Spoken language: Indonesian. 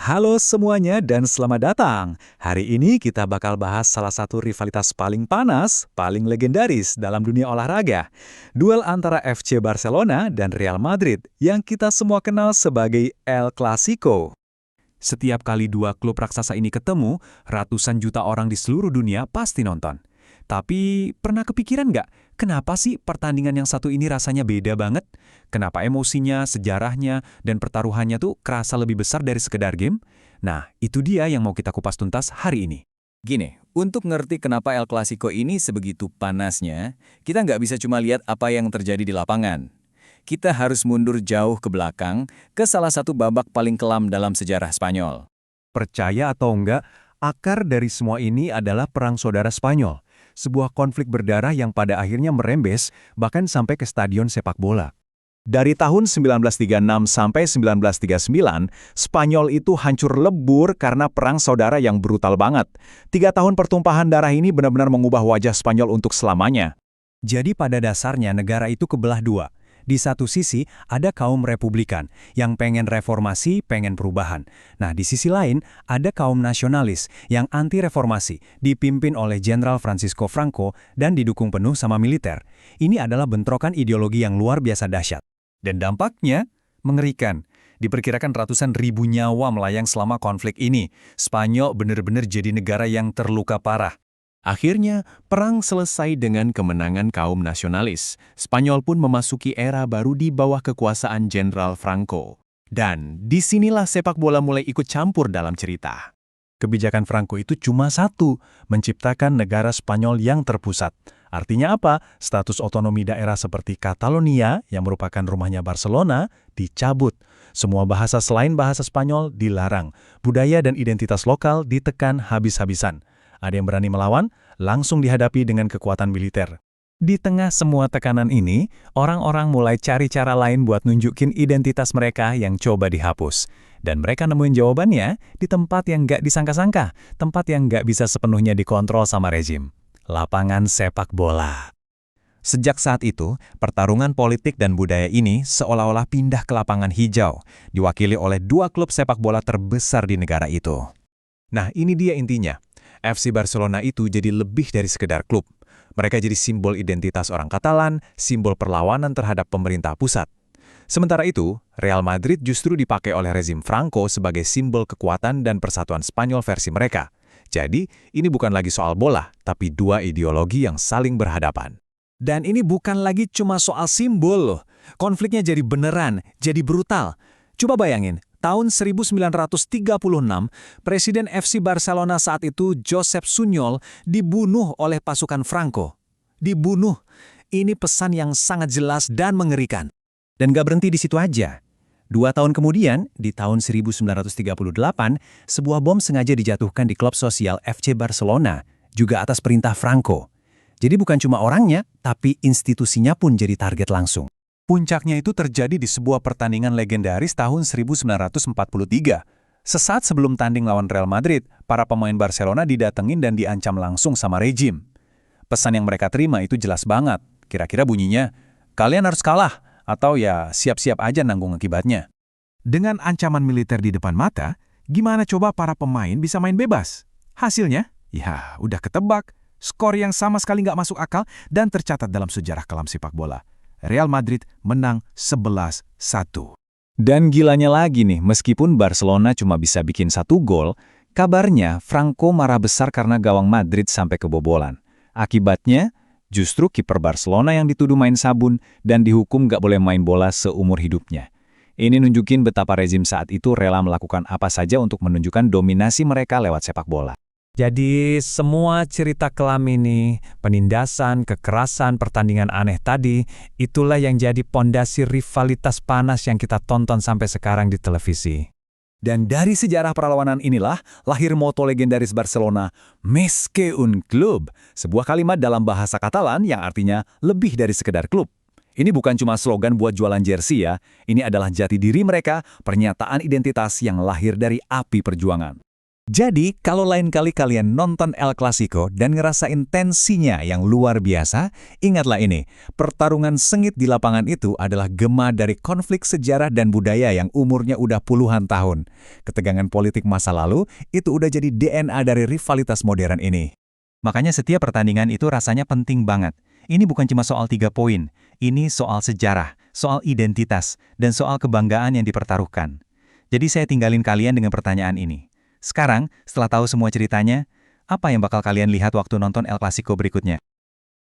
Halo semuanya dan selamat datang. Hari ini kita bakal bahas salah satu rivalitas paling panas, paling legendaris dalam dunia olahraga. Duel antara FC Barcelona dan Real Madrid yang kita semua kenal sebagai El Clasico. Setiap kali dua klub raksasa ini ketemu, ratusan juta orang di seluruh dunia pasti nonton. Tapi pernah kepikiran nggak, kenapa sih pertandingan yang satu ini rasanya beda banget? Kenapa emosinya, sejarahnya, dan pertaruhannya tuh kerasa lebih besar dari sekedar game? Nah, itu dia yang mau kita kupas tuntas hari ini. Gini, untuk ngerti kenapa El Clasico ini sebegitu panasnya, kita nggak bisa cuma lihat apa yang terjadi di lapangan. Kita harus mundur jauh ke belakang, ke salah satu babak paling kelam dalam sejarah Spanyol. Percaya atau enggak, akar dari semua ini adalah Perang Saudara Spanyol, sebuah konflik berdarah yang pada akhirnya merembes bahkan sampai ke stadion sepak bola. Dari tahun 1936 sampai 1939, Spanyol itu hancur lebur karena perang saudara yang brutal banget. 3 tahun pertumpahan darah ini benar-benar mengubah wajah Spanyol untuk selamanya. Jadi pada dasarnya negara itu kebelah dua. Di satu sisi ada kaum Republikan yang pengen reformasi, pengen perubahan. Nah, di sisi lain ada kaum nasionalis yang anti-reformasi, dipimpin oleh Jenderal Francisco Franco dan didukung penuh sama militer. Ini adalah bentrokan ideologi yang luar biasa dahsyat. Dan dampaknya mengerikan. Diperkirakan ratusan ribu nyawa melayang selama konflik ini. Spanyol benar-benar jadi negara yang terluka parah. Akhirnya, perang selesai dengan kemenangan kaum nasionalis. Spanyol pun memasuki era baru di bawah kekuasaan Jenderal Franco. Dan disinilah sepak bola mulai ikut campur dalam cerita. Kebijakan Franco itu cuma satu, menciptakan negara Spanyol yang terpusat. Artinya apa? Status otonomi daerah seperti Catalonia, yang merupakan rumahnya Barcelona, dicabut. Semua bahasa selain bahasa Spanyol dilarang. Budaya dan identitas lokal ditekan habis-habisan. Ada yang berani melawan, langsung dihadapi dengan kekuatan militer. Di tengah semua tekanan ini, orang-orang mulai cari cara lain buat nunjukin identitas mereka yang coba dihapus. Dan mereka nemuin jawabannya di tempat yang nggak disangka-sangka, tempat yang nggak bisa sepenuhnya dikontrol sama rezim. Lapangan sepak bola. Sejak saat itu, pertarungan politik dan budaya ini seolah-olah pindah ke lapangan hijau, diwakili oleh dua klub sepak bola terbesar di negara itu. Nah, ini dia intinya. FC Barcelona itu jadi lebih dari sekedar klub. Mereka jadi simbol identitas orang Katalan, simbol perlawanan terhadap pemerintah pusat. Sementara itu, Real Madrid justru dipakai oleh rezim Franco sebagai simbol kekuatan dan persatuan Spanyol versi mereka. Jadi, ini bukan lagi soal bola, tapi dua ideologi yang saling berhadapan. Dan ini bukan lagi cuma soal simbol loh. Konfliknya jadi beneran, jadi brutal. Coba bayangin, tahun 1936, Presiden FC Barcelona saat itu, Josep Sunyol, dibunuh oleh pasukan Franco. Dibunuh. Ini pesan yang sangat jelas dan mengerikan. Dan gak berhenti di situ aja. 2 tahun kemudian, di tahun 1938, sebuah bom sengaja dijatuhkan di klub sosial FC Barcelona, juga atas perintah Franco. Jadi bukan cuma orangnya, tapi institusinya pun jadi target langsung. Puncaknya itu terjadi di sebuah pertandingan legendaris tahun 1943. Sesaat sebelum tanding lawan Real Madrid, para pemain Barcelona didatengin dan diancam langsung sama rejim. Pesan yang mereka terima itu jelas banget. Kira-kira bunyinya, kalian harus kalah, atau ya siap-siap aja nanggung akibatnya. Dengan ancaman militer di depan mata, gimana coba para pemain bisa main bebas? Hasilnya, ya udah ketebak. Skor yang sama sekali nggak masuk akal dan tercatat dalam sejarah kelam sepak bola. Real Madrid menang 11-1. Dan gilanya lagi nih, meskipun Barcelona cuma bisa bikin 1 gol, kabarnya Franco marah besar karena gawang Madrid sampai kebobolan. Akibatnya, justru kiper Barcelona yang dituduh main sabun dan dihukum gak boleh main bola seumur hidupnya. Ini nunjukin betapa rezim saat itu rela melakukan apa saja untuk menunjukkan dominasi mereka lewat sepak bola. Jadi semua cerita kelam ini, penindasan, kekerasan, pertandingan aneh tadi, itulah yang jadi pondasi rivalitas panas yang kita tonton sampai sekarang di televisi. Dan dari sejarah perlawanan inilah lahir moto legendaris Barcelona, Més que un club, sebuah kalimat dalam bahasa Katalan yang artinya lebih dari sekedar klub. Ini bukan cuma slogan buat jualan jersey ya, ini adalah jati diri mereka, pernyataan identitas yang lahir dari api perjuangan. Jadi, kalau lain kali kalian nonton El Clasico dan ngerasain tensinya yang luar biasa, ingatlah ini, pertarungan sengit di lapangan itu adalah gema dari konflik sejarah dan budaya yang umurnya udah puluhan tahun. Ketegangan politik masa lalu, itu udah jadi DNA dari rivalitas modern ini. Makanya setiap pertandingan itu rasanya penting banget. Ini bukan cuma soal 3 poin, ini soal sejarah, soal identitas, dan soal kebanggaan yang dipertaruhkan. Jadi saya tinggalin kalian dengan pertanyaan ini. Sekarang, setelah tahu semua ceritanya, apa yang bakal kalian lihat waktu nonton El Clasico berikutnya?